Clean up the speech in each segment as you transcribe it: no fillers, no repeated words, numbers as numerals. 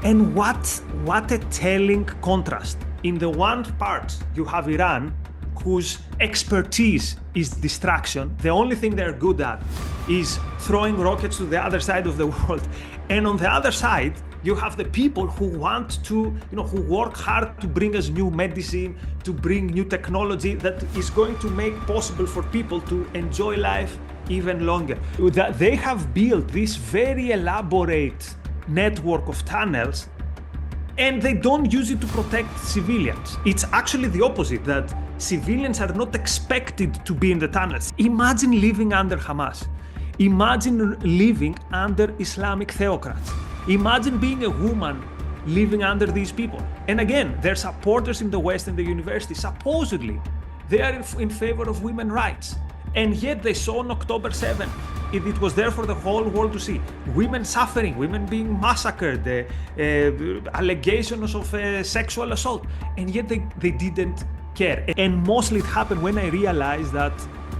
And what a telling contrast. In the one part, you have Iran, whose expertise is distraction. The only thing they're good at is throwing rockets to the other side of the world. And on the other side, you have the people who want to, who work hard to bring us new medicine, to bring new technology that is going to make possible for people to enjoy life even longer. They have built this very elaborate network of tunnels, and they don't use it to protect civilians. It's actually the opposite, that civilians are not expected to be in the tunnels. Imagine living under Hamas. Imagine living under Islamic theocrats. Imagine being a woman living under these people. And again, their supporters in the West and the university, supposedly, they are in favor of women's rights. And yet they saw on October 7th, it was there for the whole world to see. Women suffering, women being massacred, allegations of sexual assault. And yet they didn't care. And mostly it happened when I realized that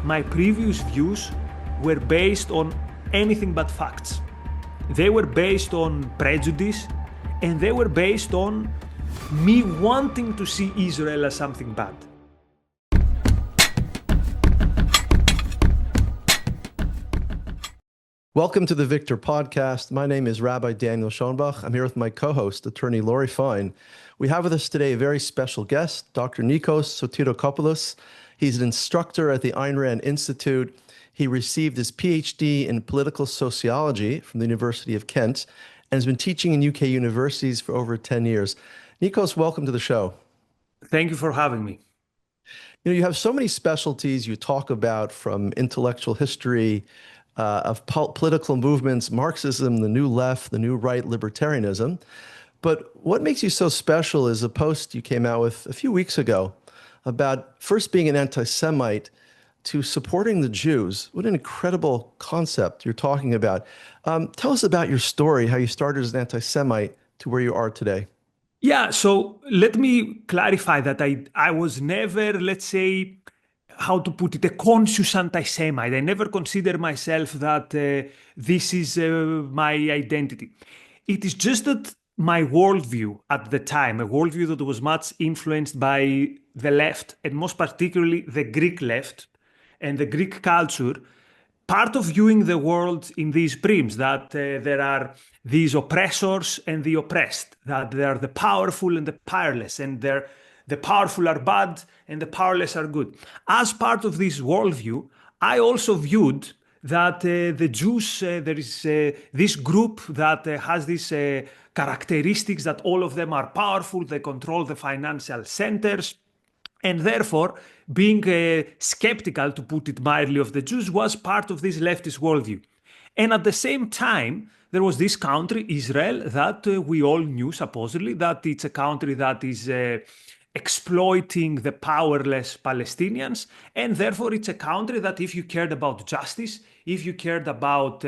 my previous views were based on anything but facts. They were based on prejudice, and they were based on me wanting to see Israel as something bad. Welcome to the Viktor Podcast. My name is Rabbi Daniel Schonbuch. I'm here with my co-host, attorney Lori Fein. We have with us today a very special guest, Dr. Nikos Sotirakopoulos. He's an instructor at the Ayn Rand Institute. He received his PhD in political sociology from the University of Kent and has been teaching in UK universities for over 10 years. Nikos, welcome to the show. Thank you for having me. You have so many specialties you talk about, from intellectual history, of political movements, Marxism, the new left, the new right, libertarianism. But what makes you so special is a post you came out with a few weeks ago about first being an anti-Semite to supporting the Jews. What an incredible concept you're talking about. Tell us about your story, how you started as an anti-Semite to where you are today. Yeah, so let me clarify that I was never, let's say, how to put it, a conscious anti-Semite. I never consider myself that this is my identity. It is just that my worldview at the time, a worldview that was much influenced by the left, and most particularly the Greek left and the Greek culture, part of viewing the world in these prims, that there are these oppressors and the oppressed, that there are the powerful and the powerless, and the powerful are bad and the powerless are good. As part of this worldview, I also viewed that the Jews, there is this group that has these characteristics that all of them are powerful, they control the financial centers, and therefore being skeptical, to put it mildly, of the Jews was part of this leftist worldview. And at the same time, there was this country, Israel, that we all knew supposedly that it's a country that is exploiting the powerless Palestinians, and therefore it's a country that if you cared about justice, if you cared about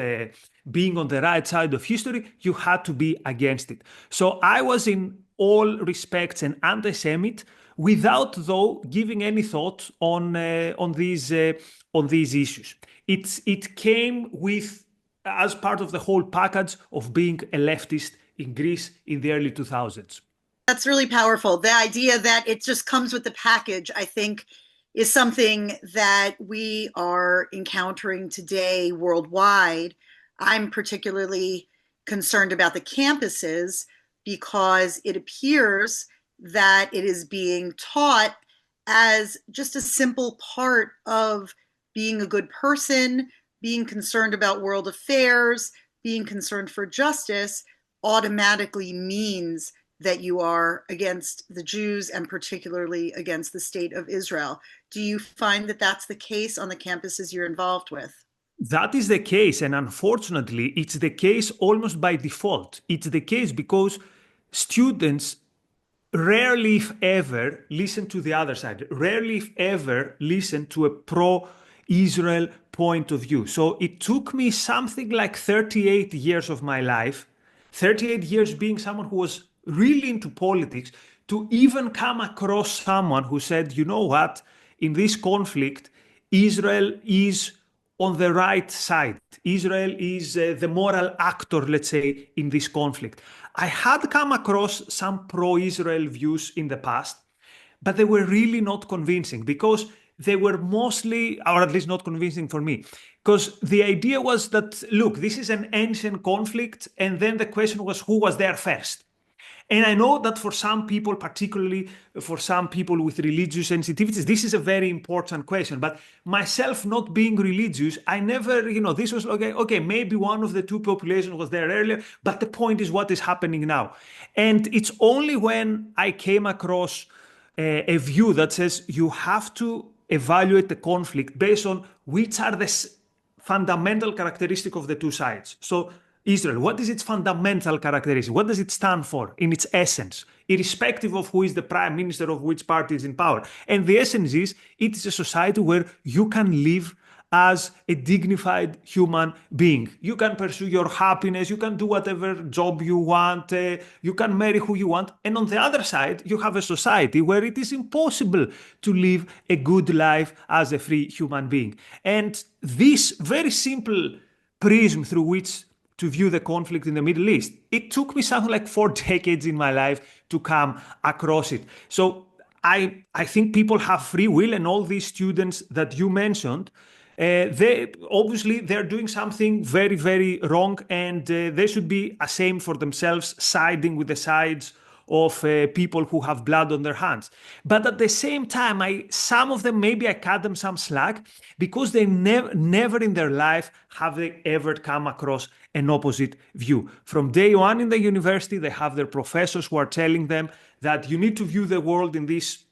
being on the right side of history, you had to be against it. So I was in all respects an anti-Semite, without though giving any thought on these issues. It came with as part of the whole package of being a leftist in Greece in the early 2000s. That's really powerful. The idea that it just comes with the package, I think, is something that we are encountering today worldwide. I'm particularly concerned about the campuses because it appears that it is being taught as just a simple part of being a good person, being concerned about world affairs, being concerned for justice automatically means that you are against the Jews and particularly against the state of Israel. Do you find that that's the case on the campuses you're involved with? That is the case, and unfortunately, it's the case almost by default. It's the case because students rarely, if ever, listen to the other side, rarely, if ever, listen to a pro-Israel point of view. So it took me something like 38 years of my life, 38 years being someone who was really into politics, to even come across someone who said, you know what, in this conflict, Israel is on the right side. Israel is the moral actor, let's say, in this conflict. I had come across some pro-Israel views in the past, but they were really not convincing because they were mostly, or at least not convincing for me, because the idea was that, look, this is an ancient conflict, and then the question was who was there first. And I know that for some people, particularly for some people with religious sensitivities, this is a very important question. But myself not being religious, I never, this was okay, maybe one of the two populations was there earlier, but the point is what is happening now. And it's only when I came across a view that says you have to evaluate the conflict based on which are the fundamental characteristics of the two sides. So Israel, what is its fundamental characteristic? What does it stand for in its essence, irrespective of who is the prime minister of which party is in power? And the essence is, it is a society where you can live as a dignified human being. You can pursue your happiness, you can do whatever job you want, you can marry who you want. And on the other side, you have a society where it is impossible to live a good life as a free human being. And this very simple prism through which to view the conflict in the Middle East, it took me something like 4 decades in my life to come across it. So I think people have free will, and all these students that you mentioned, they're doing something very, very wrong, and they should be ashamed for themselves, siding with the sides of people who have blood on their hands. But at the same time, some of them, maybe I cut them some slack because they never in their life have they ever come across an opposite view. From day one in the university, they have their professors who are telling them that you need to view the world in this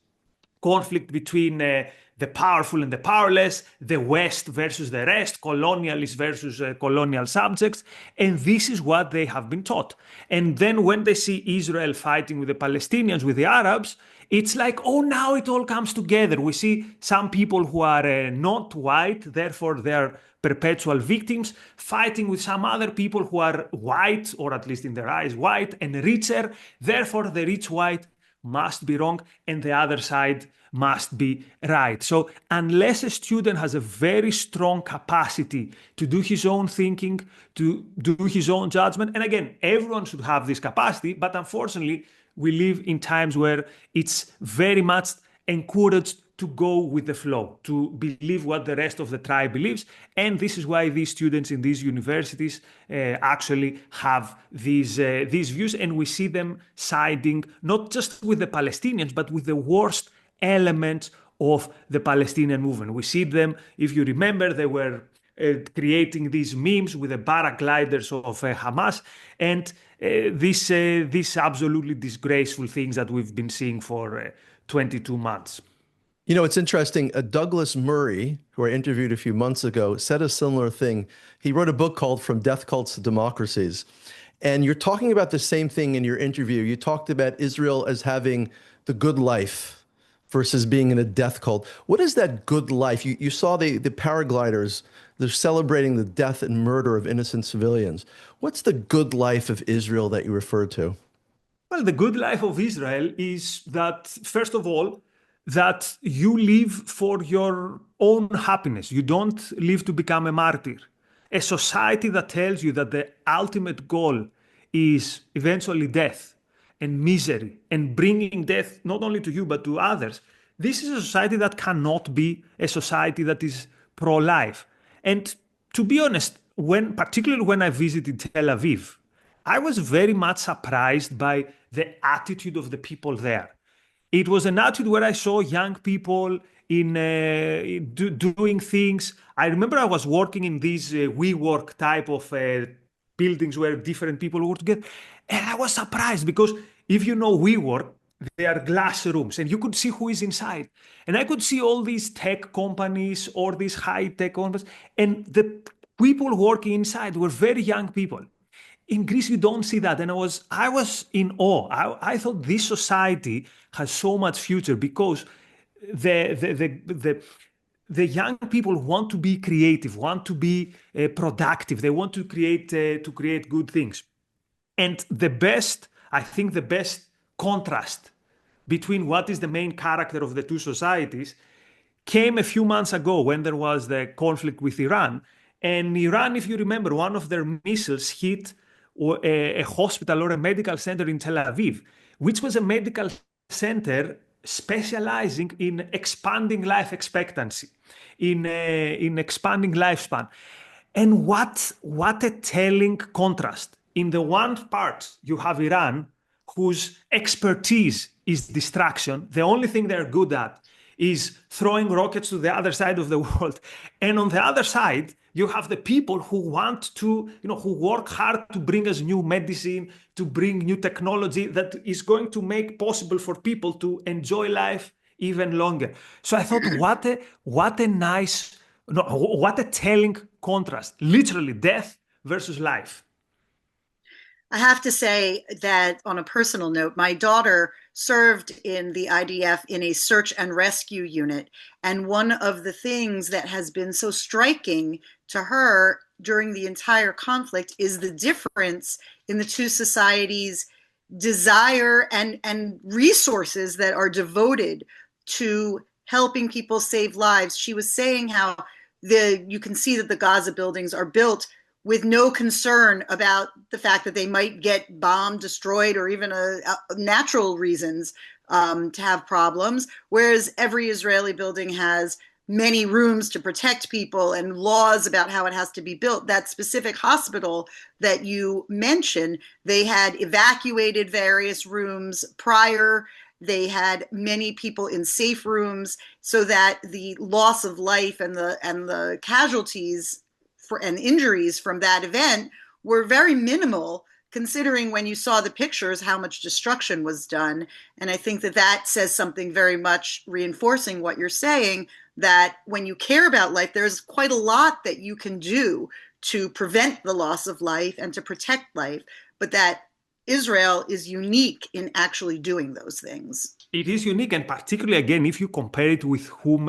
conflict between the powerful and the powerless, the West versus the rest, colonialists versus colonial subjects. And this is what they have been taught. And then when they see Israel fighting with the Palestinians, with the Arabs, it's like, oh, now it all comes together. We see some people who are not white, therefore they're perpetual victims, fighting with some other people who are white, or at least in their eyes, white and richer. Therefore, the rich white must be wrong and the other side must be right. So unless a student has a very strong capacity to do his own thinking, to do his own judgment, and again, everyone should have this capacity, but unfortunately, we live in times where it's very much encouraged to go with the flow, to believe what the rest of the tribe believes. And this is why these students in these universities actually have these views. And we see them siding not just with the Palestinians, but with the worst elements of the Palestinian movement. We see them, if you remember, they were creating these memes with the paragliders of Hamas, and these absolutely disgraceful things that we've been seeing for 22 months. You know, it's interesting. Douglas Murray, who I interviewed a few months ago, said a similar thing. He wrote a book called From Death Cults to Democracies. And you're talking about the same thing in your interview. You talked about Israel as having the good life versus being in a death cult. What is that good life? You saw the paragliders, they're celebrating the death and murder of innocent civilians. What's the good life of Israel that you referred to? Well, the good life of Israel is that, first of all, that you live for your own happiness. You don't live to become a martyr. A society that tells you that the ultimate goal is eventually death and misery and bringing death not only to you but to others. This is a society that cannot be a society that is pro-life. And to be honest, particularly when I visited Tel Aviv, I was very much surprised by the attitude of the people there. It was an attitude where I saw young people doing things. I remember I was working in these WeWork type of buildings where different people work together. And I was surprised because if you know WeWork, they are glass rooms and you could see who is inside. And I could see all these tech companies or these high-tech companies. And the people working inside were very young people. In Greece, you don't see that. And I was in awe. I thought this society has so much future because the young people want to be creative, want to be productive. They want to create good things. And I think the best contrast between what is the main character of the two societies came a few months ago when there was the conflict with Iran. And Iran, if you remember, one of their missiles hit or a hospital or a medical center in Tel Aviv, which was a medical center specializing in expanding life expectancy, in expanding lifespan. And what a telling contrast. In the one part, you have Iran, whose expertise is distraction. The only thing they're good at is throwing rockets to the other side of the world. And on the other side, you have the people who want to, who work hard to bring us new medicine, to bring new technology that is going to make possible for people to enjoy life even longer. So I thought, what a telling contrast. Literally, death versus life. I have to say that on a personal note, my daughter served in the IDF in a search and rescue unit. And one of the things that has been so striking to her during the entire conflict is the difference in the two societies' desire and resources that are devoted to helping people save lives. She was saying how you can see that the Gaza buildings are built with no concern about the fact that they might get bombed, destroyed, or even natural reasons to have problems, whereas every Israeli building has many rooms to protect people and laws about how it has to be built. That specific hospital that you mentioned, they had evacuated various rooms prior. They had many people in safe rooms so that the loss of life and the casualties and injuries from that event were very minimal, considering when you saw the pictures how much destruction was done. And I think that says something very much reinforcing what you're saying, that when you care about life, there's quite a lot that you can do to prevent the loss of life and to protect life, but that Israel is unique in actually doing those things. It is unique, and particularly, again, if you compare it with whom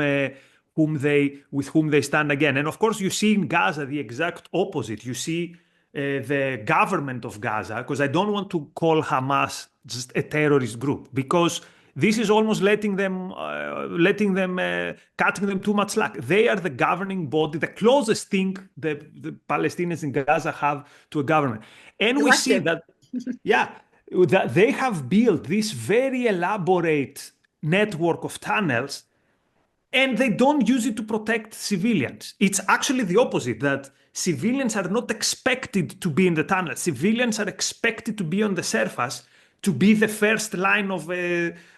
they stand again. And of course, you see in Gaza the exact opposite. You see the government of Gaza, because I don't want to call Hamas just a terrorist group, because this is almost cutting them too much slack. They are the governing body, the closest thing the Palestinians in Gaza have to a government. And we see that, that they have built this very elaborate network of tunnels, and they don't use it to protect civilians. It's actually the opposite, that civilians are not expected to be in the tunnel. Civilians are expected to be on the surface, to be the first line of,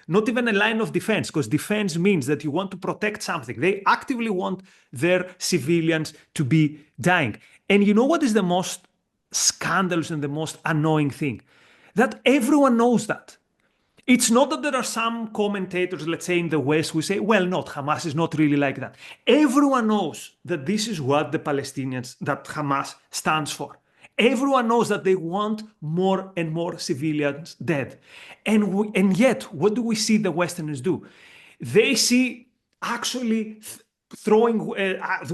not even a line of defense, because defense means that you want to protect something. They actively want their civilians to be dying. And you know what is the most scandalous and the most annoying thing? That everyone knows that. It's not that there are some commentators, let's say in the West, who say, well, not, Hamas is not really like that. Everyone knows that this is what the Palestinians, that Hamas stands for. Everyone knows that they want more and more civilians dead. And yet, what do we see the Westerners do? They see actually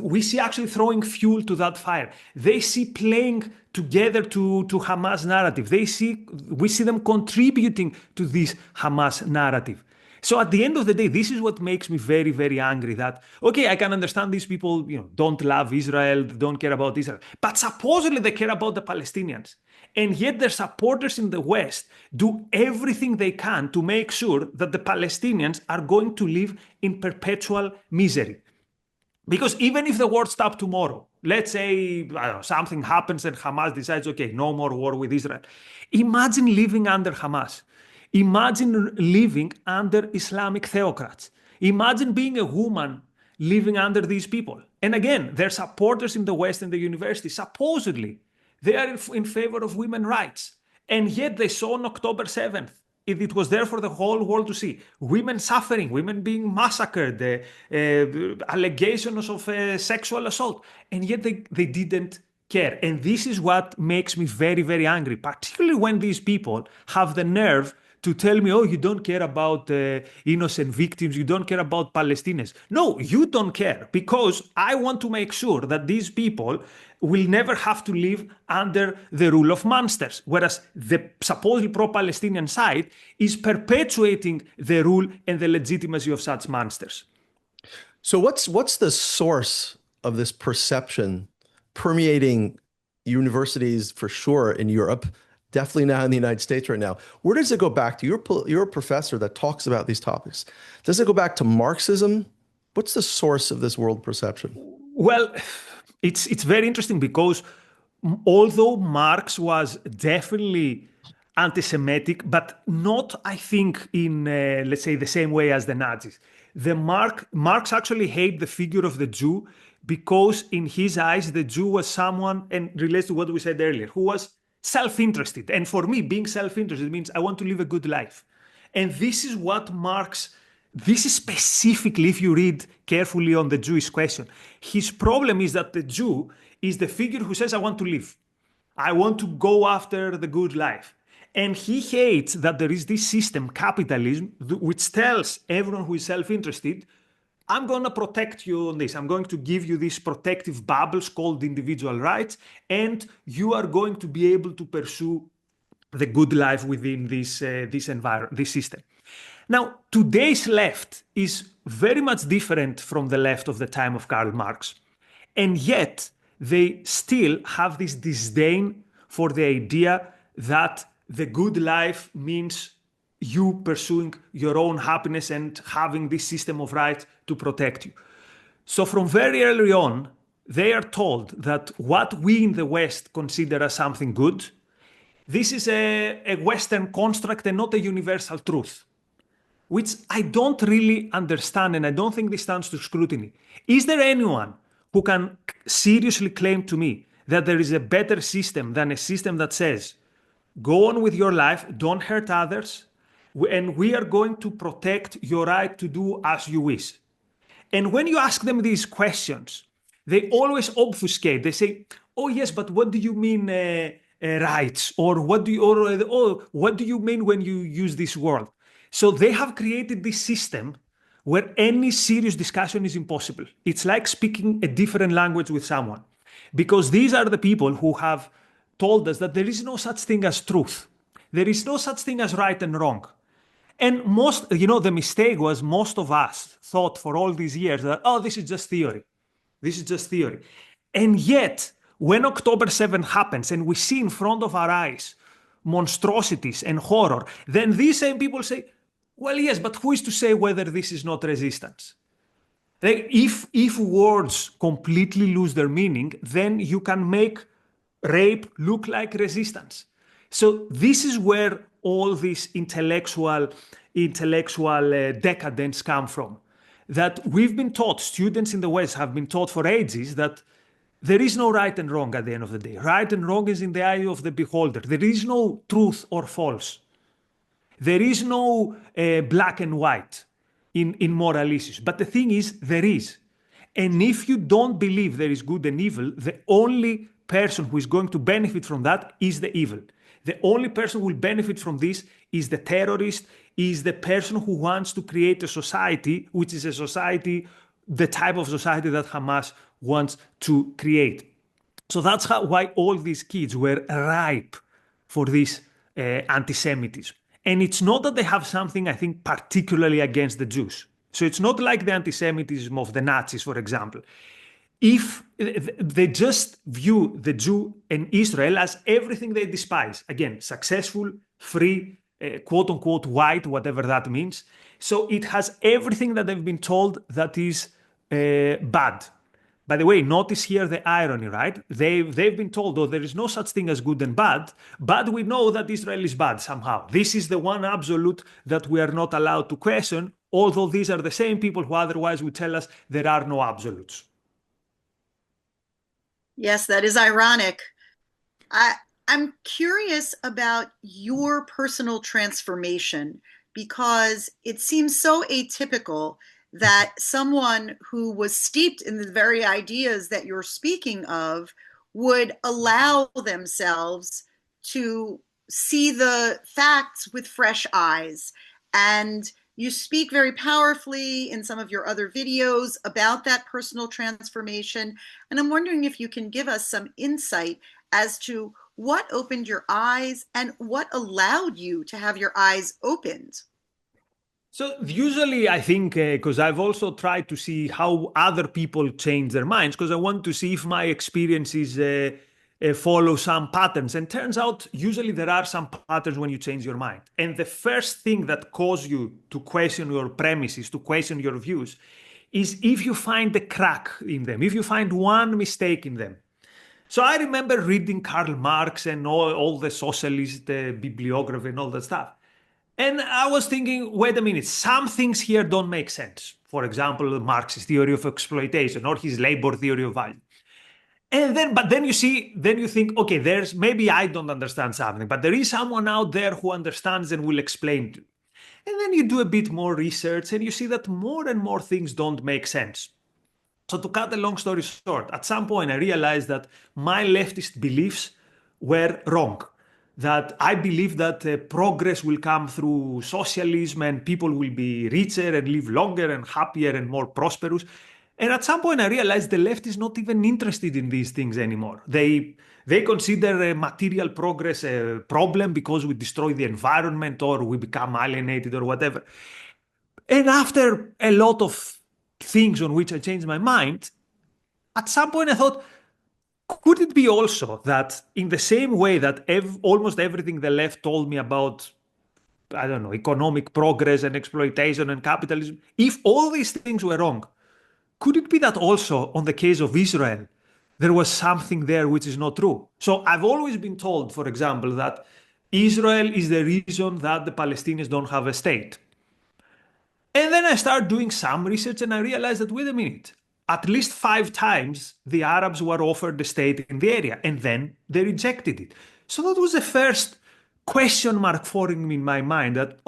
we see actually throwing fuel to that fire. They see playing together to Hamas narrative. We see them contributing to this Hamas narrative. So at the end of the day, this is what makes me very, very angry, that, okay, I can understand these people, don't love Israel, don't care about Israel, but supposedly they care about the Palestinians. And yet their supporters in the West do everything they can to make sure that the Palestinians are going to live in perpetual misery. Because even if the war stops tomorrow, let's say something happens and Hamas decides, okay, no more war with Israel. Imagine living under Hamas. Imagine living under Islamic theocrats. Imagine being a woman living under these people. And again, their supporters in the West and the university, supposedly, they are in favor of women's rights. And yet they saw on October 7th, it was there for the whole world to see. Women suffering, women being massacred, allegations of sexual assault. And yet they didn't care. And this is what makes me very, very angry, particularly when these people have the nerve to tell me, oh, you don't care about innocent victims, you don't care about Palestinians. No, you don't care, because I want to make sure that these people will never have to live under the rule of monsters, whereas the supposedly pro-Palestinian side is perpetuating the rule and the legitimacy of such monsters. So what's the source of this perception permeating universities for sure in Europe, definitely now in the United States right now. Where does it go back to? You're a professor that talks about these topics. Does it go back to Marxism? What's the source of this world perception? Well, it's very interesting because although Marx was definitely anti-Semitic, but not, I think, in let's say the same way as the Nazis. Marx actually hated the figure of the Jew because in his eyes the Jew was someone, and relates to what we said earlier, who was self-interested. And for me, being self-interested means I want to live a good life. And this is what this is specifically, if you read carefully on the Jewish question, his problem is that the Jew is the figure who says, I want to live. I want to go after the good life. And he hates that there is this system, capitalism, which tells everyone who is self-interested, I'm going to protect you on this. I'm going to give you these protective bubbles called individual rights, and you are going to be able to pursue the good life within this environment, this system. Now, today's left is very much different from the left of the time of Karl Marx, and yet they still have this disdain for the idea that the good life means you pursuing your own happiness and having this system of rights to protect you. So from very early on, they are told that what we in the West consider as something good, this is a Western construct and not a universal truth, which I don't really understand, and I don't think this stands to scrutiny. Is there anyone who can seriously claim to me that there is a better system than a system that says, go on with your life, don't hurt others, and we are going to protect your right to do as you wish? And when you ask them these questions, they always obfuscate. They say, oh yes, but what do you mean rights? Or what do you mean when you use this word? So they have created this system where any serious discussion is impossible. It's like speaking a different language with someone, because these are the people who have told us that there is no such thing as truth. There is no such thing as right and wrong. And the mistake was most of us thought for all these years that, oh, this is just theory. This is just theory. And yet, when October 7th happens and we see in front of our eyes monstrosities and horror, then these same people say, well, yes, but who is to say whether this is not resistance? If words completely lose their meaning, then you can make rape look like resistance. So this is where all this intellectual decadence come from. That we've been taught, students in the West have been taught for ages, that there is no right and wrong at the end of the day. Right and wrong is in the eye of the beholder. There is no truth or false. There is no black and white in moral issues. But the thing is, there is. And if you don't believe there is good and evil, the only person who is going to benefit from that is the evil. The only person who will benefit from this is the terrorist, is the person who wants to create a society, which is a society, the type of society that Hamas wants to create. So that's why all these kids were ripe for this anti-Semitism. And it's not that they have something, I think, particularly against the Jews. So it's not like the anti-Semitism of the Nazis, for example. If they just view the Jew and Israel as everything they despise, again, successful, free, quote unquote, white, whatever that means. So it has everything that they've been told that is bad. By the way, notice here the irony, right? They've been told, oh, there is no such thing as good and bad, but we know that Israel is bad somehow. This is the one absolute that we are not allowed to question, although these are the same people who otherwise would tell us there are no absolutes. Yes, that is ironic. I'm curious about your personal transformation, because it seems so atypical that someone who was steeped in the very ideas that you're speaking of would allow themselves to see the facts with fresh eyes. And you speak very powerfully in some of your other videos about that personal transformation. And I'm wondering if you can give us some insight as to what opened your eyes and what allowed you to have your eyes opened. So usually I think, because I've also tried to see how other people change their minds, because I want to see if my experience is follow some patterns. And turns out, usually there are some patterns when you change your mind. And the first thing that causes you to question your premises, to question your views, is if you find a crack in them, if you find one mistake in them. So I remember reading Karl Marx and all the socialist bibliography and all that stuff. And I was thinking, wait a minute, some things here don't make sense. For example, Marx's theory of exploitation or his labor theory of value. But then you think, okay, maybe I don't understand something, but there is someone out there who understands and will explain to you. And then you do a bit more research and you see that more and more things don't make sense. So to cut a long story short, at some point I realized that my leftist beliefs were wrong. That I believe that progress will come through socialism and people will be richer and live longer and happier and more prosperous. And at some point I realized the left is not even interested in these things anymore. They consider material progress a problem because we destroy the environment or we become alienated or whatever. And after a lot of things on which I changed my mind, at some point I thought, could it be also that in the same way that almost everything the left told me about, I don't know, economic progress and exploitation and capitalism, if all these things were wrong, could it be that also on the case of Israel, there was something there which is not true? So I've always been told, for example, that Israel is the reason that the Palestinians don't have a state. And then I started doing some research and I realized that, wait a minute, at least 5 times the Arabs were offered a state in the area and then they rejected it. So that was the first question mark forming in my mind that,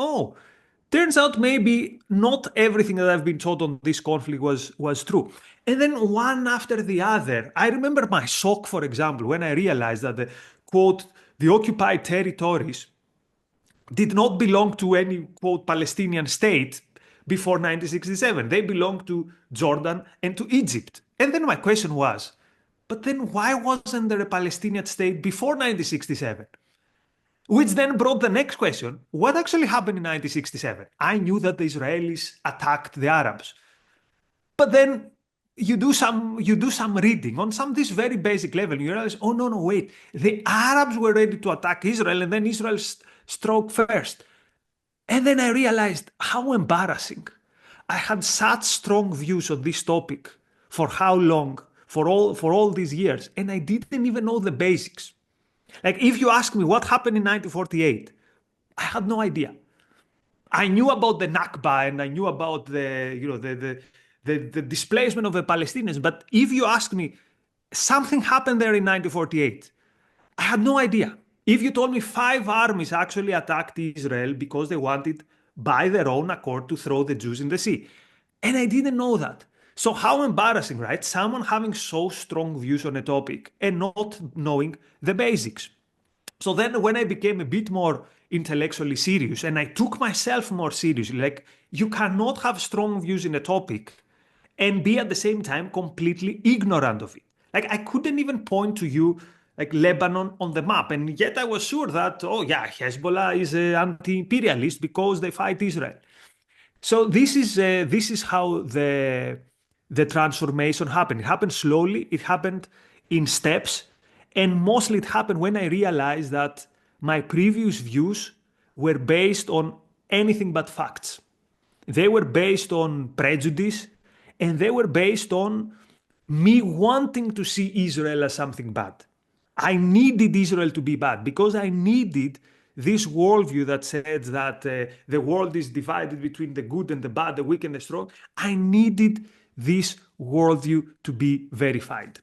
turns out maybe not everything that I've been taught on this conflict was true. And then one after the other, I remember my shock, for example, when I realized that the occupied territories did not belong to any, quote, Palestinian state before 1967. They belonged to Jordan and to Egypt. And then my question was, but then why wasn't there a Palestinian state before 1967? Which then brought the next question, what actually happened in 1967? I knew that the Israelis attacked the Arabs. But then you do some reading on this very basic level, and you realize, no, wait, the Arabs were ready to attack Israel, and then Israel struck first. And then I realized how embarrassing. I had such strong views on this topic for how long, for all these years, and I didn't even know the basics. Like, if you ask me what happened in 1948, I had no idea. I knew about the Nakba and I knew about the displacement of the Palestinians. But if you ask me, something happened there in 1948, I had no idea. If you told me 5 armies actually attacked Israel because they wanted, by their own accord, to throw the Jews in the sea. And I didn't know that. So how embarrassing, right? Someone having so strong views on a topic and not knowing the basics. So then when I became a bit more intellectually serious and I took myself more seriously, like, you cannot have strong views in a topic and be at the same time completely ignorant of it. Like, I couldn't even point to you like Lebanon on the map. And yet I was sure that, Hezbollah is anti-imperialist because they fight Israel. So this is how the transformation happened. It happened slowly. It happened in steps. And mostly it happened when I realized that my previous views were based on anything but facts. They were based on prejudice, and they were based on me wanting to see Israel as something bad. I needed Israel to be bad because I needed this worldview that said that the world is divided between the good and the bad, the weak and the strong. I needed this worldview to be verified.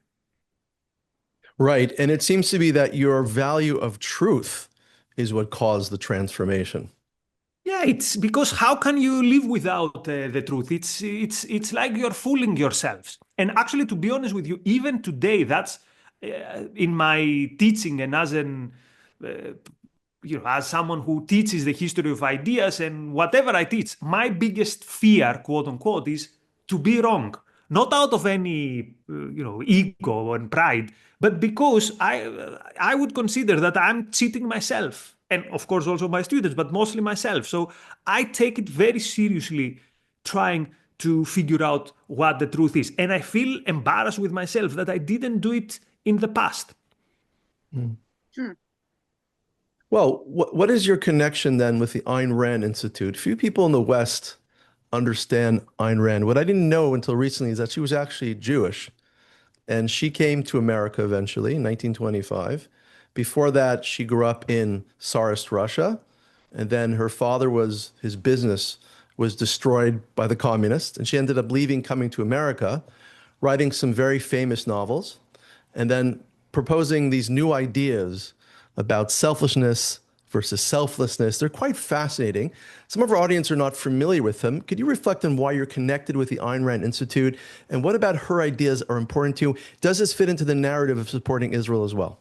Right. And it seems to be that your value of truth is what caused the transformation. Yeah, it's because how can you live without the truth? It's like you're fooling yourselves. And actually, to be honest with you, even today, that's in my teaching and as someone who teaches the history of ideas and whatever I teach, my biggest fear, quote unquote, is to be wrong. Not out of any, ego and pride, but because I would consider that I'm cheating myself. And of course, also my students, but mostly myself. So I take it very seriously, trying to figure out what the truth is. And I feel embarrassed with myself that I didn't do it in the past. Mm. Hmm. Well, what is your connection then with the Ayn Rand Institute? Few people in the West understand Ayn Rand. What I didn't know until recently is that she was actually Jewish, and she came to America eventually in 1925. Before that, she grew up in Tsarist Russia, and then her father his business was destroyed by the communists, and she ended up leaving, coming to America, writing some very famous novels, and then proposing these new ideas about selfishness versus selflessness. They're quite fascinating. Some of our audience are not familiar with them. Could you reflect on why you're connected with the Ayn Rand Institute, and what about her ideas are important to you? Does this fit into the narrative of supporting Israel as well?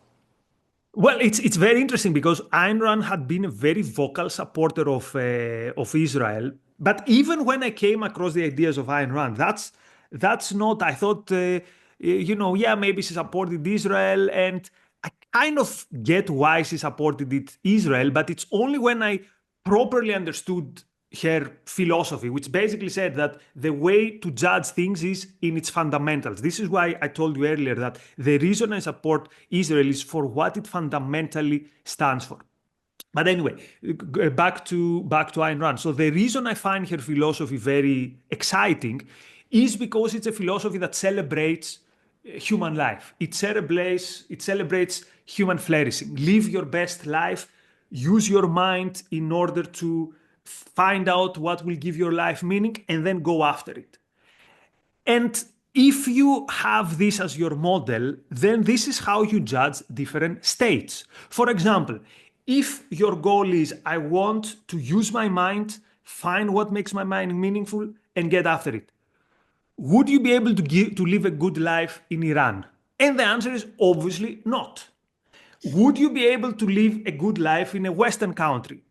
Well, it's very interesting because Ayn Rand had been a very vocal supporter of Israel. But even when I came across the ideas of Ayn Rand, that's not. I thought, yeah, maybe she supported Israel, and I kind of get why she supported Israel. But it's only when I properly understood her philosophy, which basically said that the way to judge things is in its fundamentals. This is why I told you earlier that the reason I support Israel is for what it fundamentally stands for. But anyway, back to Ayn Rand. So the reason I find her philosophy very exciting is because it's a philosophy that celebrates human life. It celebrates human flourishing. Live your best life. Use your mind in order to find out what will give your life meaning and then go after it. And if you have this as your model, then this is how you judge different states. For example, if your goal is, I want to use my mind, find what makes my mind meaningful, and get after it, would you be able to live a good life in Iran? And the answer is obviously not. Would you be able to live a good life in a Western country?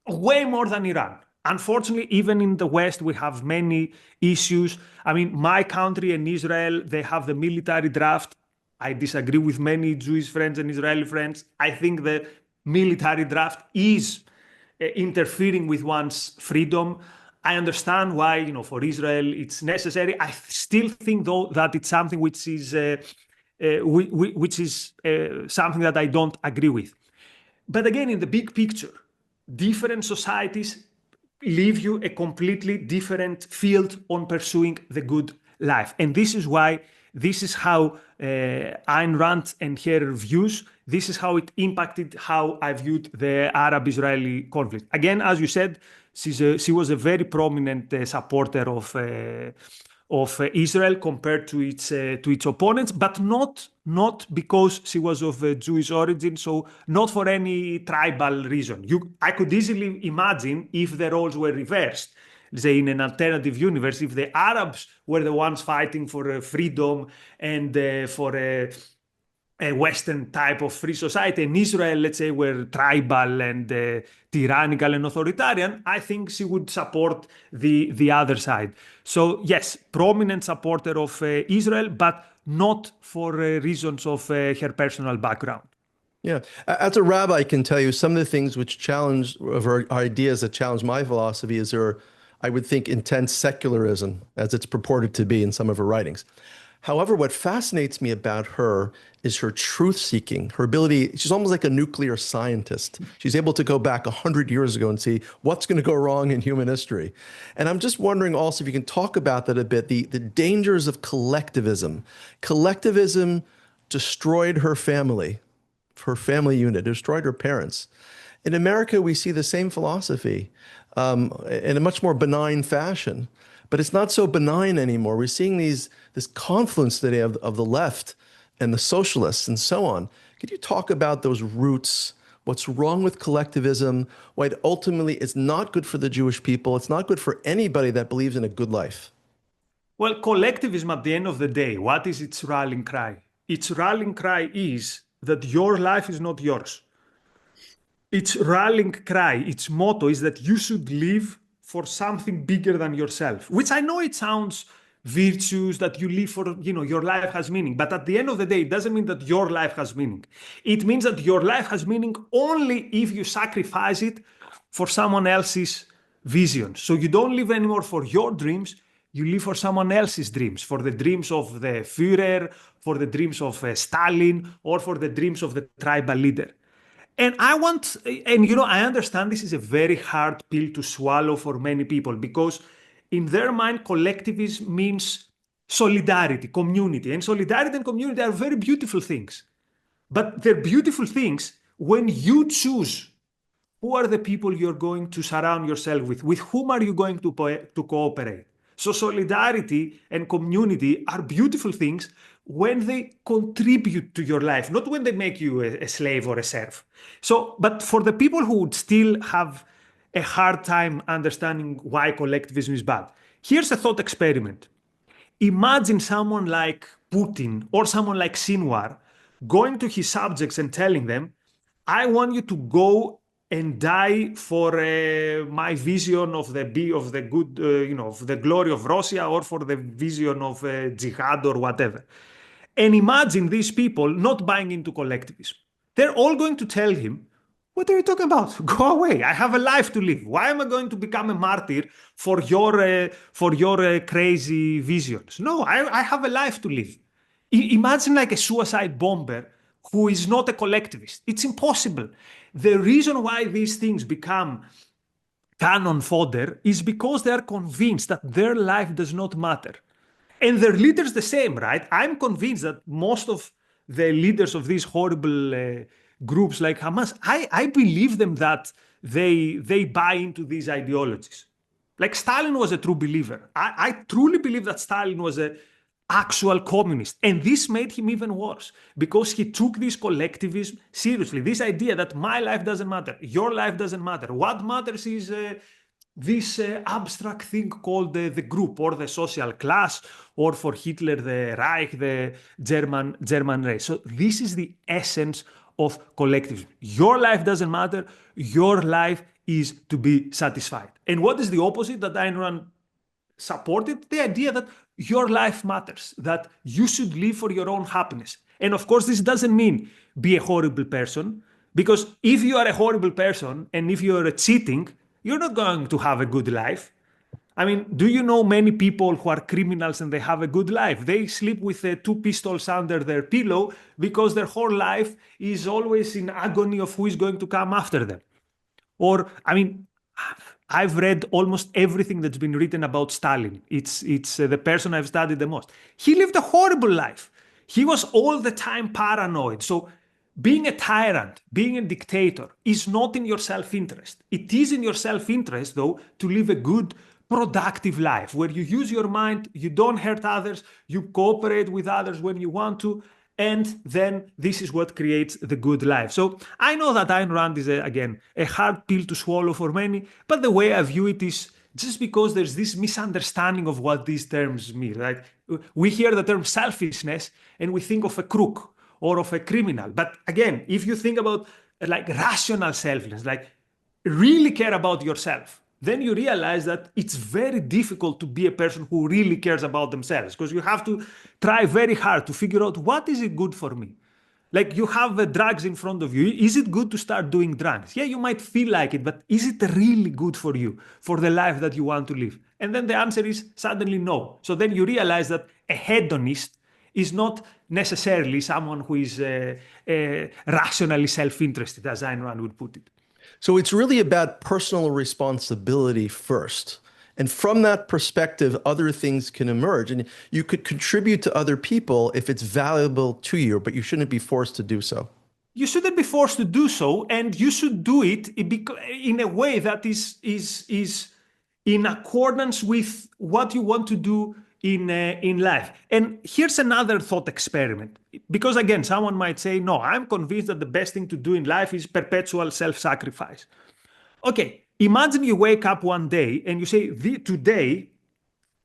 Way more than Iran. Unfortunately, even in the West, we have many issues. I mean, my country and Israel, they have the military draft. I disagree with many Jewish friends and Israeli friends. I think the military draft is interfering with one's freedom. I understand why, for Israel it's necessary. I still think, though, that it's something which is something that I don't agree with. But again, in the big picture, different societies leave you a completely different field on pursuing the good life. And this is how Ayn Rand and her views, this is how it impacted how I viewed the Arab-Israeli conflict. Again, as you said, she was a very prominent supporter of Israel compared to its opponents, but not because she was of Jewish origin, so not for any tribal reason. I could easily imagine if the roles were reversed, say in an alternative universe, if the Arabs were the ones fighting for freedom and for a Western type of free society, and Israel, let's say, were tribal and tyrannical and authoritarian, I think she would support the other side. So yes, prominent supporter of Israel, but not for reasons of her personal background. Yeah. As a rabbi, I can tell you some of the things which challenge, of her ideas that challenge my philosophy is her, I would think, intense secularism, as it's purported to be in some of her writings. However, what fascinates me about her is her truth-seeking, her ability. She's almost like a nuclear scientist. She's able to go back 100 years ago and see what's going to go wrong in human history. And I'm just wondering also if you can talk about that a bit, the dangers of collectivism. Collectivism destroyed her family unit, destroyed her parents. In America, we see the same philosophy in a much more benign fashion. But it's not so benign anymore. We're seeing this confluence today of the left and the socialists and so on. Could you talk about those roots? What's wrong with collectivism? Why it ultimately is not good for the Jewish people. It's not good for anybody that believes in a good life. Well, collectivism, at the end of the day, what is its rallying cry? Its rallying cry is that your life is not yours. Its rallying cry, its motto is that you should live for something bigger than yourself, which I know it sounds virtuous, that you live for, your life has meaning. But at the end of the day, it doesn't mean that your life has meaning. It means that your life has meaning only if you sacrifice it for someone else's vision. So you don't live anymore for your dreams, You live for someone else's dreams, for the dreams of the Führer, for the dreams of Stalin, or for the dreams of the tribal leader. And I understand this is a very hard pill to swallow for many people because in their mind, collectivism means solidarity, community. And solidarity and community are very beautiful things. But they're beautiful things when you choose who are the people you're going to surround yourself with whom are you going to cooperate. So solidarity and community are beautiful things when they contribute to your life, not when they make you a slave or a serf. But for the people who would still have a hard time understanding why collectivism is bad, here's a thought experiment. Imagine someone like Putin or someone like Sinwar going to his subjects and telling them, I want you to go and die for my vision of the good, of the glory of Russia, or for the vision of jihad or whatever. And imagine these people not buying into collectivism. They're all going to tell him, what are you talking about? Go away. I have a life to live. Why am I going to become a martyr for your crazy visions? No, I have a life to live. Imagine like a suicide bomber who is not a collectivist. It's impossible. The reason why these things become cannon fodder is because they are convinced that their life does not matter. And their leaders the same, right? I'm convinced that most of the leaders of these horrible groups like Hamas, I believe them that they buy into these ideologies. Like Stalin was a true believer. I truly believe that Stalin was an actual communist. And this made him even worse because he took this collectivism seriously. This idea that my life doesn't matter, your life doesn't matter. What matters is this abstract thing called the group or the social class, or for Hitler, the Reich, the German race. So this is the essence of collectivism. Your life doesn't matter. Your life is to be satisfied. And what is the opposite that Ayn Rand supported? The idea that your life matters, that you should live for your own happiness. And of course, this doesn't mean be a horrible person, because if you are a horrible person and if you are cheating, you're not going to have a good life. I mean, do you know many people who are criminals and they have a good life? They sleep with 2 pistols under their pillow because their whole life is always in agony of who is going to come after them. Or, I mean, I've read almost everything that's been written about Stalin. It's the person I've studied the most. He lived a horrible life. He was all the time paranoid. So being a tyrant, being a dictator is not in your self-interest. It is in your self-interest, though, to live a good, productive life where you use your mind, you don't hurt others, you cooperate with others when you want to, and then this is what creates the good life. So I know that Ayn Rand is, again, a hard pill to swallow for many, but the way I view it is just because there's this misunderstanding of what these terms mean, right? We hear the term selfishness and we think of a crook or of a criminal. But again, if you think about like rational selflessness, like really care about yourself, then you realize that it's very difficult to be a person who really cares about themselves, because you have to try very hard to figure out what is it good for me. Like you have drugs in front of you. Is it good to start doing drugs? Yeah, you might feel like it, but is it really good for you, for the life that you want to live? And then the answer is suddenly no. So then you realize that a hedonist is not necessarily someone who is rationally self-interested, as Ayn Rand would put it. So it's really about personal responsibility first. And from that perspective, other things can emerge. And you could contribute to other people if it's valuable to you, but you shouldn't be forced to do so. You shouldn't be forced to do so, and you should do it in a way that is in accordance with what you want to do in life. And here's another thought experiment. Because again, someone might say, no, I'm convinced that the best thing to do in life is perpetual self-sacrifice. Okay, imagine you wake up one day and you say, today,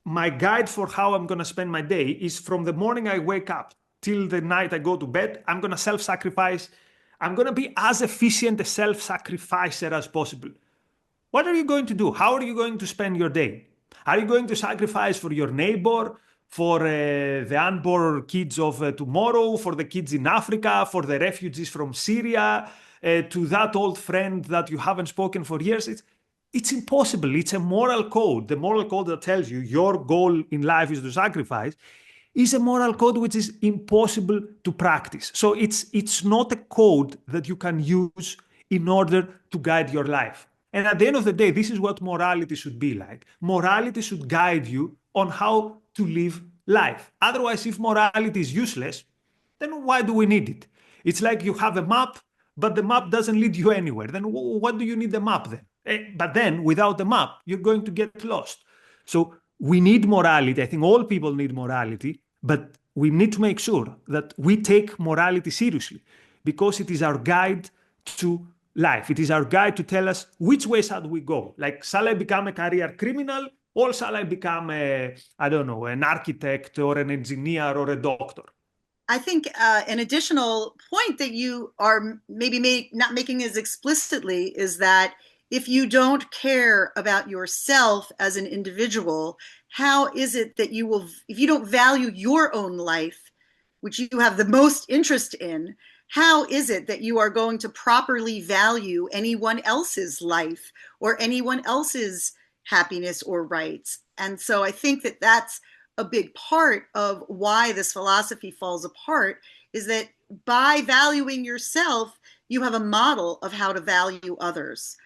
my guide for how I'm going to spend my day is from the morning I wake up till the night I go to bed, I'm going to self-sacrifice. I'm going to be as efficient a self-sacrificer as possible. What are you going to do? How are you going to spend your day? Are you going to sacrifice for your neighbor, for the unborn kids of tomorrow, for the kids in Africa, for the refugees from Syria, to that old friend that you haven't spoken for years? It's impossible. It's a moral code. The moral code that tells you your goal in life is to sacrifice is a moral code which is impossible to practice. So it's not a code that you can use in order to guide your life. And at the end of the day, this is what morality should be like. Morality should guide you on how to live life. Otherwise, if morality is useless, then why do we need it? It's like you have a map, but the map doesn't lead you anywhere. Then what do you need the map then? But then without the map, you're going to get lost. So we need morality. I think all people need morality, but we need to make sure that we take morality seriously because it is our guide to life. It is our guide to tell us which way should we go. Like, shall I become a career criminal or shall I become an architect or an engineer or a doctor? I think an additional point that you are maybe not making as explicitly is that if you don't care about yourself as an individual, how is it that you will, if you don't value your own life, which you have the most interest in, how is it that you are going to properly value anyone else's life or anyone else's happiness or rights? And so I think that that's a big part of why this philosophy falls apart, is that by valuing yourself, you have a model of how to value others.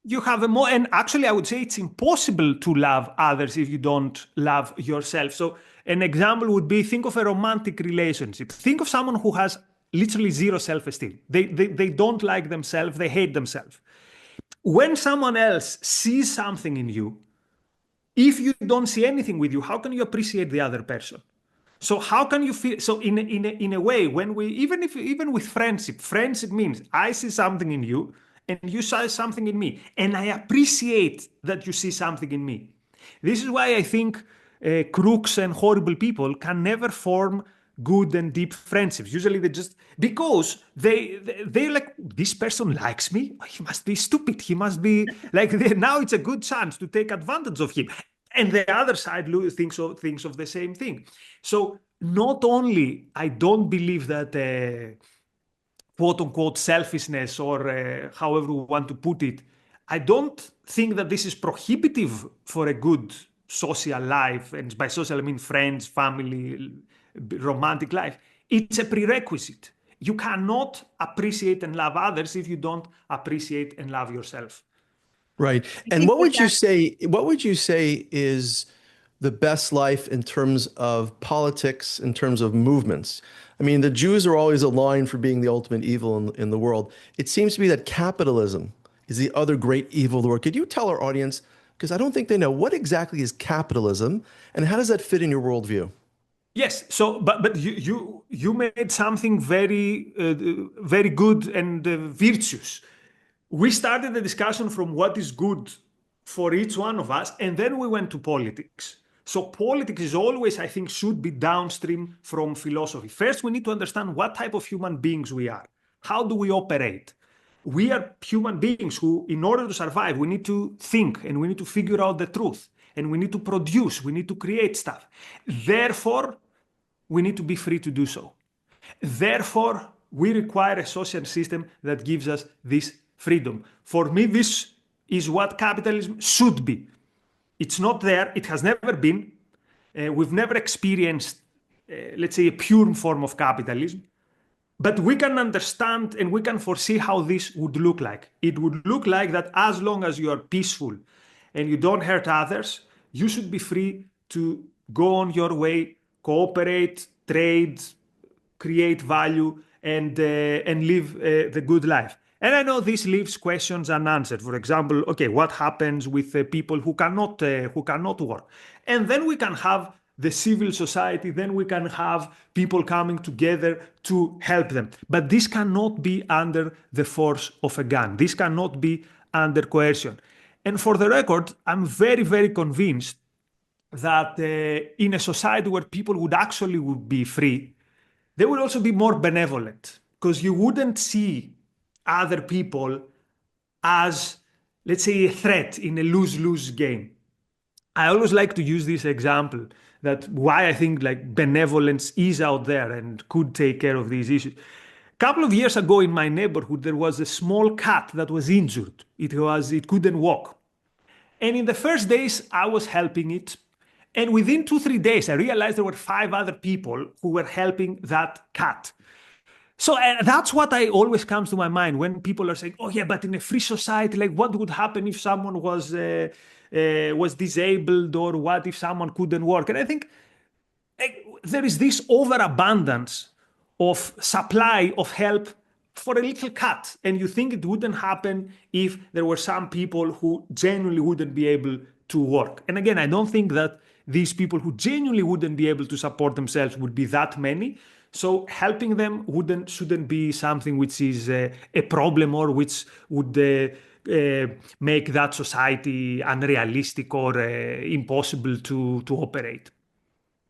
You have and actually I would say it's impossible to love others if you don't love yourself. So an example would be, think of a romantic relationship. Think of someone who has literally zero self-esteem. They don't like themselves, they hate themselves. When someone else sees something in you, if you don't see anything with you, how can you appreciate the other person? So how can you feel? So in a way, when we even with friendship means I see something in you and you see something in me, and I appreciate that you see something in me. This is why I think crooks and horrible people can never form good and deep friendships. Usually they just, because they're like, this person likes me, he must be stupid, he must be like, now it's a good chance to take advantage of him. And the other side thinks of the same thing. So not only I don't believe that quote unquote selfishness, or however we want to put it, I don't think that this is prohibitive for a good social life, and by social I mean friends, family, romantic life. It's a prerequisite. You cannot appreciate and love others if you don't appreciate and love yourself. Right. And what would you say is the best life in terms of politics, in terms of movements? I mean, the Jews are always aligned for being the ultimate evil in the world. It seems to be that capitalism is the other great evil of the world. Could you tell our audience, because I don't think they know, what exactly is capitalism and how does that fit in your worldview? Yes. So, but you made something very very good and virtuous. We started the discussion from what is good for each one of us, and then we went to politics. So politics is always, I think, should be downstream from philosophy. First, we need to understand what type of human beings we are. How do we operate? We are human beings who, in order to survive, we need to think and we need to figure out the truth. And we need to produce, we need to create stuff. Therefore, we need to be free to do so. Therefore, we require a social system that gives us this freedom. For me, this is what capitalism should be. It's not there. It has never been. We've never experienced, let's say, a pure form of capitalism. But we can understand and we can foresee how this would look like. It would look like that as long as you are peaceful and you don't hurt others, you should be free to go on your way, cooperate, trade, create value, and live the good life. And I know this leaves questions unanswered. For example, okay, what happens with people who cannot work? And then we can have the civil society, then we can have people coming together to help them. But this cannot be under the force of a gun. This cannot be under coercion. And for the record, I'm very, very convinced that in a society where people would be free, they would also be more benevolent, because you wouldn't see other people as, let's say, a threat in a lose-lose game. I always like to use this example that why I think like benevolence is out there and could take care of these issues. A couple of years ago in my neighborhood, there was a small cat that was injured. It couldn't walk. And in the first days, I was helping it. And within 2-3 days, I realized there were 5 other people who were helping that cat. So that's what always comes to my mind when people are saying, "Oh yeah, but in a free society, like what would happen if someone was disabled, or what if someone couldn't work?" And I think there is this overabundance of supply of help for a little cat, and you think it wouldn't happen if there were some people who genuinely wouldn't be able to work. And again, I don't think that these people who genuinely wouldn't be able to support themselves would be that many. So helping them shouldn't be something which is a problem, or which would make that society unrealistic or impossible to operate.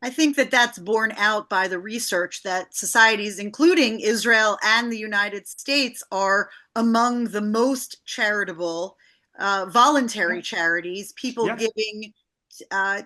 I think that that's borne out by the research that societies, including Israel and the United States, are among the most charitable, voluntary charities, people giving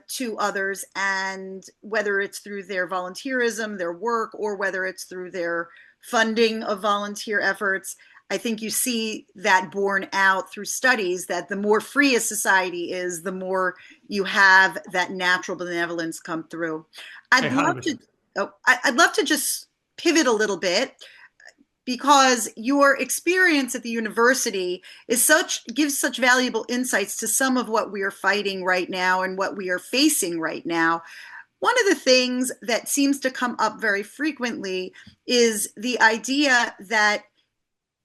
to others, and whether it's through their volunteerism, their work, or whether it's through their funding of volunteer efforts. I think you see that borne out through studies that the more free a society is, the more you have that natural benevolence come through. I'd love to just pivot a little bit, because your experience at the university gives such valuable insights to some of what we are fighting right now and what we are facing right now. One of the things that seems to come up very frequently is the idea that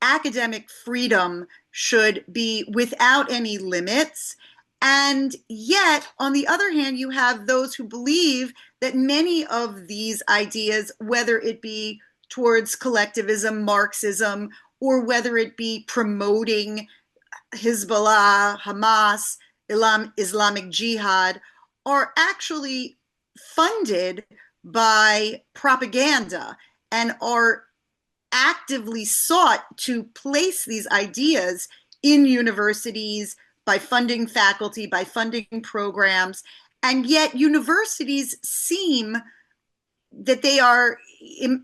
academic freedom should be without any limits. And yet, on the other hand, you have those who believe that many of these ideas, whether it be towards collectivism, Marxism, or whether it be promoting Hezbollah, Hamas, Islamic Jihad, are actually funded by propaganda and are actively sought to place these ideas in universities by funding faculty, by funding programs. And yet universities seem that they are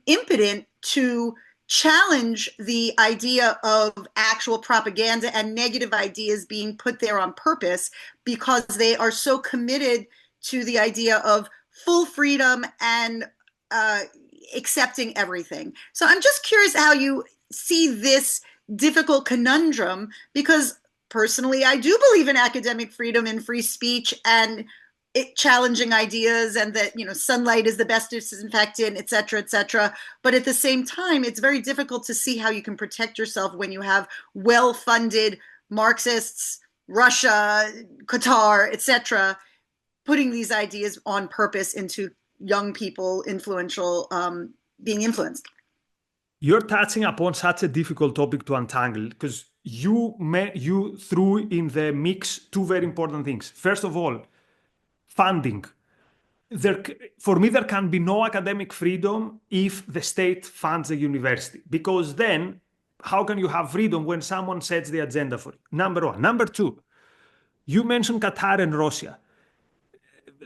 impotent to challenge the idea of actual propaganda and negative ideas being put there on purpose, because they are so committed to the idea of full freedom and accepting everything. So I'm just curious how you see this difficult conundrum, because personally, I do believe in academic freedom and free speech and challenging ideas, and that, sunlight is the best disinfectant, et cetera, But at the same time, it's very difficult to see how you can protect yourself when you have well-funded Marxists, Russia, Qatar, et cetera, putting these ideas on purpose into young people, being influenced. You're touching upon such a difficult topic to untangle, because you threw in the mix 2 very important things. First of all, funding. For me, there can be no academic freedom if the state funds a university, because then how can you have freedom when someone sets the agenda for it? Number 1. Number 2, you mentioned Qatar and Russia.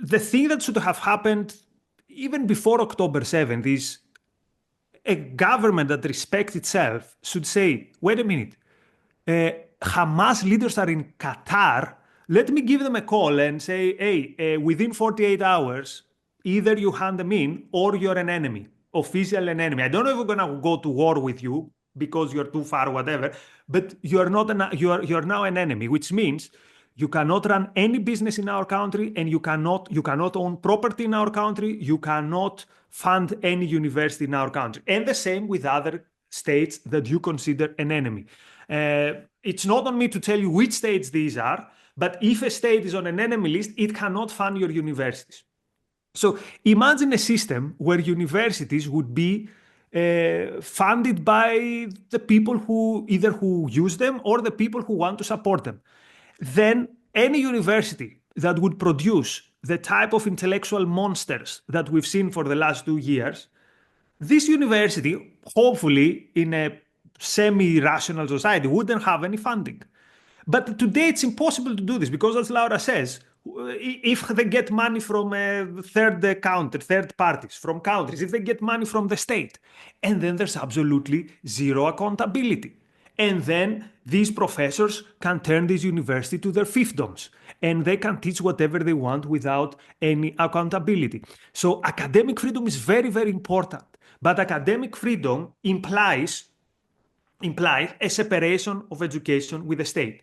The thing that should have happened even before October 7th is a government that respects itself should say, wait a minute, Hamas leaders are in Qatar. Let me give them a call and say, hey, within 48 hours, either you hand them in or you're an enemy, official an enemy. I don't know if we're going to go to war with you because you're too far, whatever, but you're now an enemy, which means you cannot run any business in our country, and you cannot own property in our country. You cannot fund any university in our country. And the same with other states that you consider an enemy. It's not on me to tell you which states these are, but if a state is on an enemy list, it cannot fund your universities. So imagine a system where universities would be funded by the people who use them or the people who want to support them. Then any university that would produce the type of intellectual monsters that we've seen for the last 2 years, this university, hopefully in a semi-rational society, wouldn't have any funding. But today it's impossible to do this, because as Laura says, if they get money from third parties, from countries, if they get money from the state, and then there's absolutely zero accountability. And then these professors can turn this university to their fiefdoms, and they can teach whatever they want without any accountability. So academic freedom is very, very important. But academic freedom implies a separation of education with the state.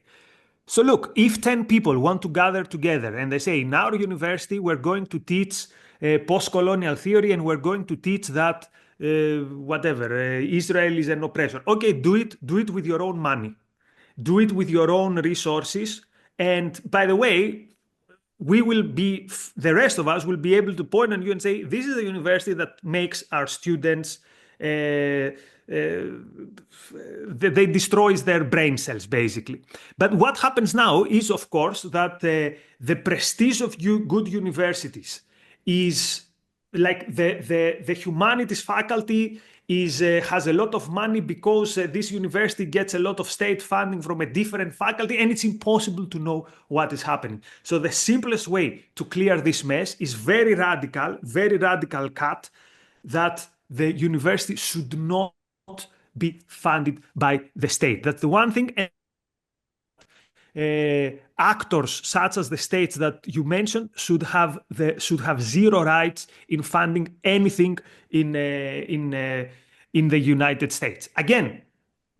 So look, if 10 people want to gather together and they say, in our university, we're going to teach post-colonial theory and we're going to teach that Israel is an oppressor. Okay, do it with your own money. Do it with your own resources. And by the way, the rest of us will be able to point on you and say, this is a university that makes our students, they destroys their brain cells, basically. But what happens now is, of course, that the prestige of good universities is like the humanities faculty has a lot of money because this university gets a lot of state funding from a different faculty, and it's impossible to know what is happening. So the simplest way to clear this mess is very radical cut, that the university should not be funded by the state. That's the one thing. Actors such as the states that you mentioned should have zero rights in funding anything in the United States. Again,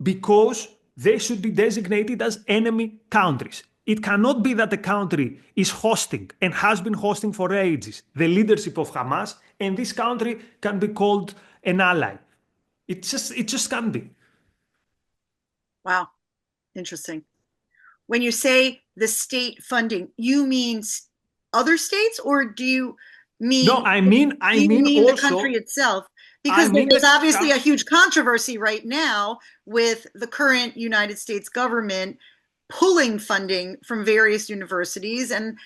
because they should be designated as enemy countries. It cannot be that the country is hosting and has been hosting for ages the leadership of Hamas, and this country can be called an ally. It just can't be. Wow, interesting. When you say the state funding, you mean other states, or do you mean? No, I mean also, the country itself, because there's obviously a huge controversy right now with the current United States government pulling funding from various universities, and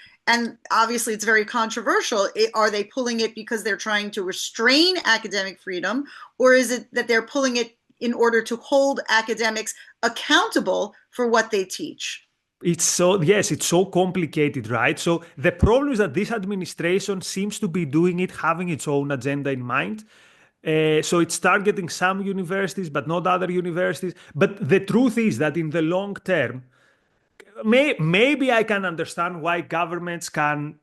obviously it's very controversial. Are they pulling it because they're trying to restrain academic freedom, or is it that they're pulling it in order to hold academics accountable for what they teach? It's so complicated, right? So the problem is that this administration seems to be doing it, having its own agenda in mind. So it's targeting some universities, but not other universities. But the truth is that in the long term, maybe I can understand why governments can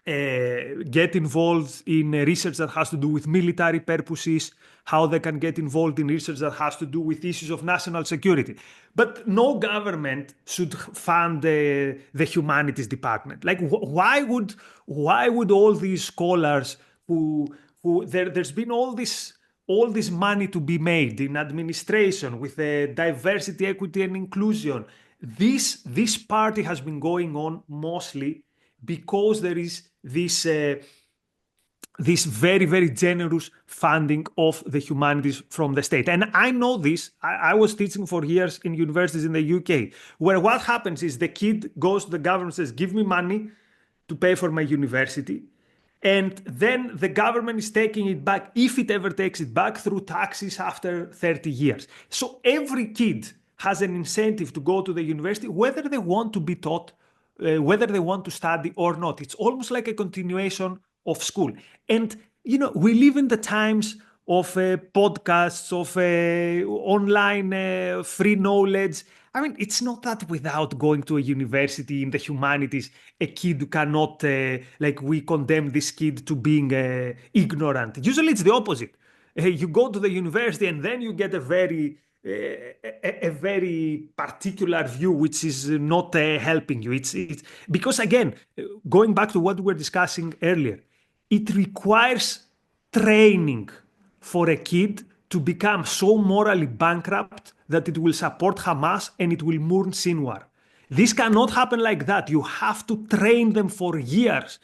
get involved in research that has to do with military purposes, how they can get involved in research that has to do with issues of national security. But no government should fund the humanities department. Like, why would all these scholars there's been all this money to be made in administration with diversity, equity, and inclusion. This party has been going on mostly because there is this very, very generous funding of the humanities from the state. And I know this. I was teaching for years in universities in the UK, where what happens is the kid goes to the government and says, give me money to pay for my university. And then the government is taking it back, if it ever takes it back, through taxes after 30 years. So every kid has an incentive to go to the university, whether they want to be taught, whether they want to study or not. It's almost like a continuation of school. And, we live in the times of podcasts, of online free knowledge. I mean, it's not that without going to a university in the humanities, a kid cannot, we condemn this kid to being ignorant. Usually it's the opposite. You go to the university and then you get a very particular view, which is not helping you. It's because, again, going back to what we were discussing earlier, it requires training for a kid to become so morally bankrupt that it will support Hamas and it will mourn Sinwar. This cannot happen like that. You have to train them for years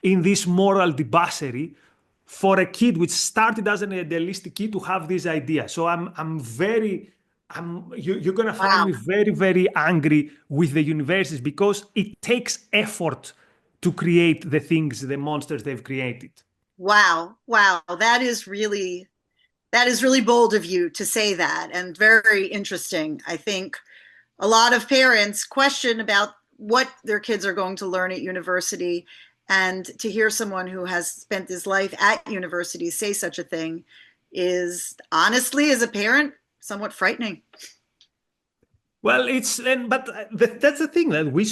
in this moral debauchery for a kid which started as an idealistic kid to have this idea. So you're going to find me very, very angry with the universities because it takes effort to create the things, the monsters they've created. Wow. That is really bold of you to say that, and very interesting. I think a lot of parents question about what their kids are going to learn at university, and to hear someone who has spent his life at university say such a thing is, honestly, as a parent, somewhat frightening. Well, that's the thing that we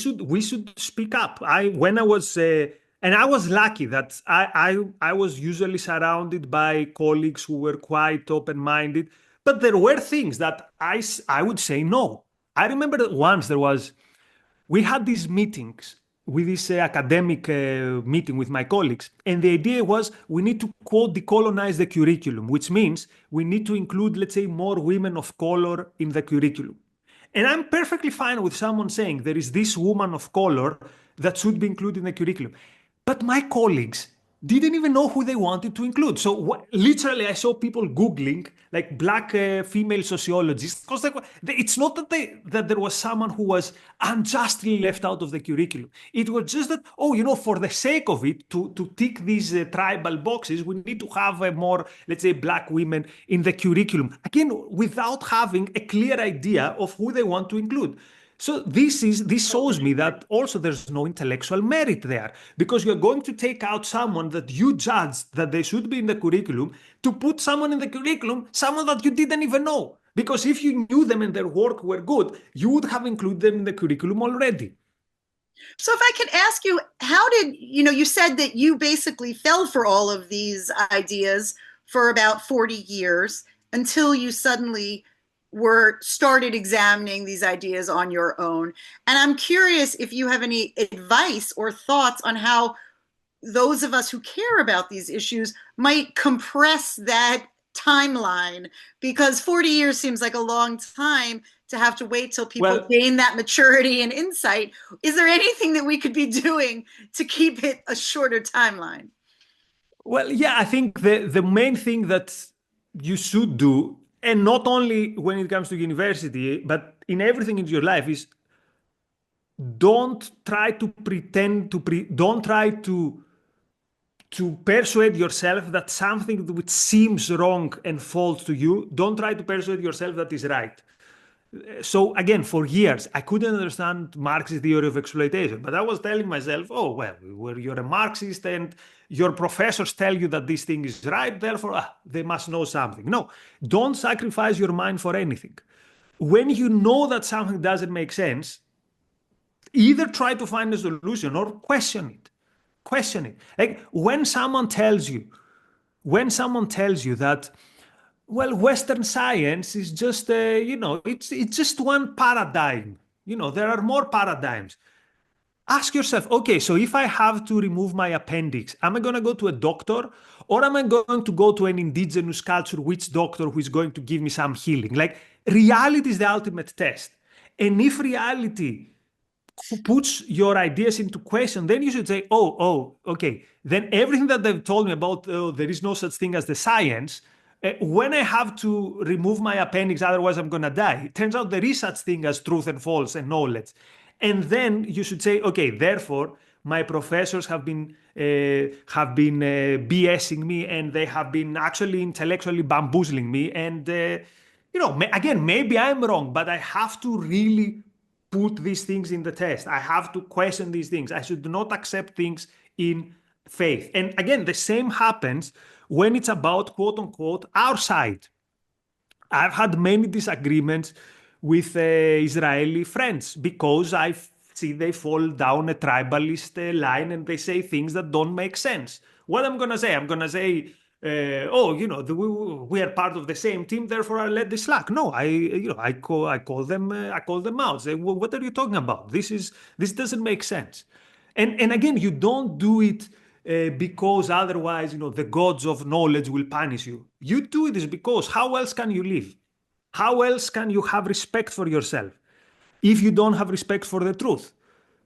should speak up. When I was and I was lucky that I was usually surrounded by colleagues who were quite open-minded, but there were things that I would say no. I remember that once we had these meetings with this academic meeting with my colleagues, and the idea was we need to quote decolonize the curriculum, which means we need to include, let's say, more women of color in the curriculum. And I'm perfectly fine with someone saying there is this woman of color that should be included in the curriculum. But my colleagues didn't even know who they wanted to include. So literally, I saw people Googling like black female sociologists because it's not that there was someone who was unjustly left out of the curriculum. It was just that, for the sake of it, to tick these tribal boxes, we need to have more, let's say, black women in the curriculum. Again, without having a clear idea of who they want to include. So this shows me that also there's no intellectual merit there, because you're going to take out someone that you judged that they should be in the curriculum to put someone in the curriculum, someone that you didn't even know. Because if you knew them and their work were good, you would have included them in the curriculum already. So if I could ask you, how did, you said that you basically fell for all of these ideas for about 40 years until you suddenly started examining these ideas on your own. And I'm curious if you have any advice or thoughts on how those of us who care about these issues might compress that timeline, because 40 years seems like a long time to have to wait till people gain that maturity and insight. Is there anything that we could be doing to keep it a shorter timeline? Well, yeah, I think the main thing that you should do, and not only when it comes to university, but in everything in your life, is don't try to don't try to persuade yourself that something which seems wrong and false to you, don't try to persuade yourself that is right. So again, for years, I couldn't understand Marx's theory of exploitation, but I was telling myself, you're a Marxist and your professors tell you that this thing is right, therefore they must know something. No, don't sacrifice your mind for anything. When you know that something doesn't make sense, either try to find a solution or question it. Question it. Like when someone tells you that, Western science is just, it's just one paradigm. There are more paradigms. Ask yourself, okay, so if I have to remove my appendix, am I going to go to a doctor, or am I going to go to an indigenous culture witch doctor who is going to give me some healing? Like, reality is the ultimate test. And if reality puts your ideas into question, then you should say, okay, then everything that they've told me about, there is no such thing as the science, when I have to remove my appendix, otherwise I'm going to die, it turns out there is such thing as truth and false and knowledge. And then you should say, okay, therefore, my professors have been BSing me, and they have been actually intellectually bamboozling me. And, again, maybe I'm wrong, but I have to really put these things in the test. I have to question these things. I should not accept things in faith. And again, the same happens when it's about, quote unquote, our side. I've had many disagreements with Israeli friends because I see they fall down a tribalist line and they say things that don't make sense. What I'm going to say? I'm going to say, we are part of the same team, therefore I let this slack. No, I call them out. Say, what are you talking about? This doesn't make sense. And again, you don't do it because otherwise, the gods of knowledge will punish you. You do it because how else can you live? How else can you have respect for yourself if you don't have respect for the truth?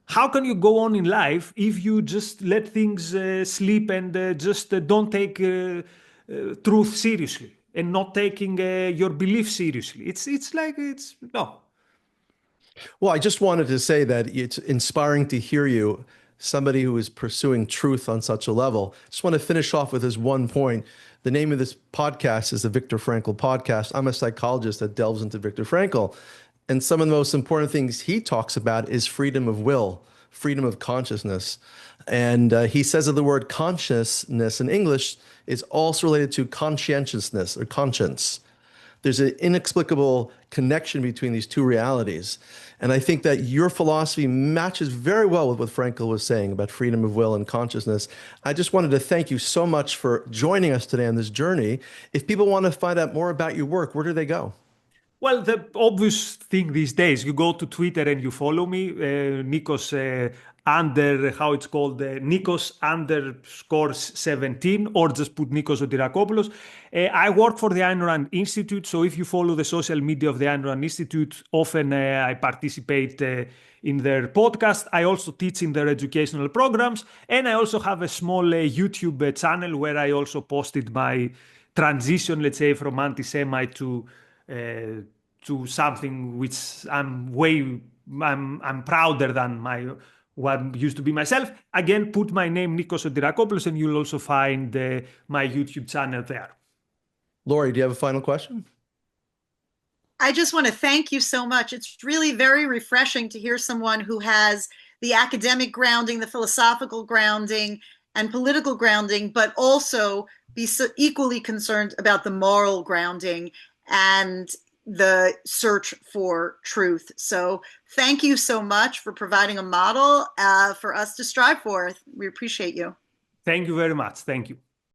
How can you go on in life if you just let things slip and just don't take truth seriously and not taking your belief seriously? It's no. Well, I just wanted to say that it's inspiring to hear you, somebody who is pursuing truth on such a level. Just want to finish off with this one point. The name of this podcast is the Viktor Frankl Podcast. I'm a psychologist that delves into Viktor Frankl. And some of the most important things he talks about is freedom of will, freedom of consciousness. And he says that the word consciousness in English is also related to conscientiousness or conscience. There's an inexplicable connection between these two realities. And I think that your philosophy matches very well with what Frankl was saying about freedom of will and consciousness. I just wanted to thank you so much for joining us today on this journey. If people want to find out more about your work, where do they go? Well, the obvious thing these days, you go to Twitter and you follow me, Nikos how it's called, Nikos_17, or just put Nikos Sotirakopoulos. I work for the Ayn Rand Institute, so if you follow the social media of the Ayn Rand Institute, often I participate in their podcast. I also teach in their educational programs, and I also have a small YouTube channel where I also posted my transition, let's say, from anti-Semite to something which I'm prouder than what used to be myself. Again, put my name Nikos Sotirakopoulos and you'll also find my YouTube channel there. Lori, do you have a final question? I just want to thank you so much. It's really very refreshing to hear someone who has the academic grounding, the philosophical grounding, and political grounding, but also be so equally concerned about the moral grounding and the search for truth. So thank you so much for providing a model for us to strive for. We appreciate you. Thank you very much. Thank you.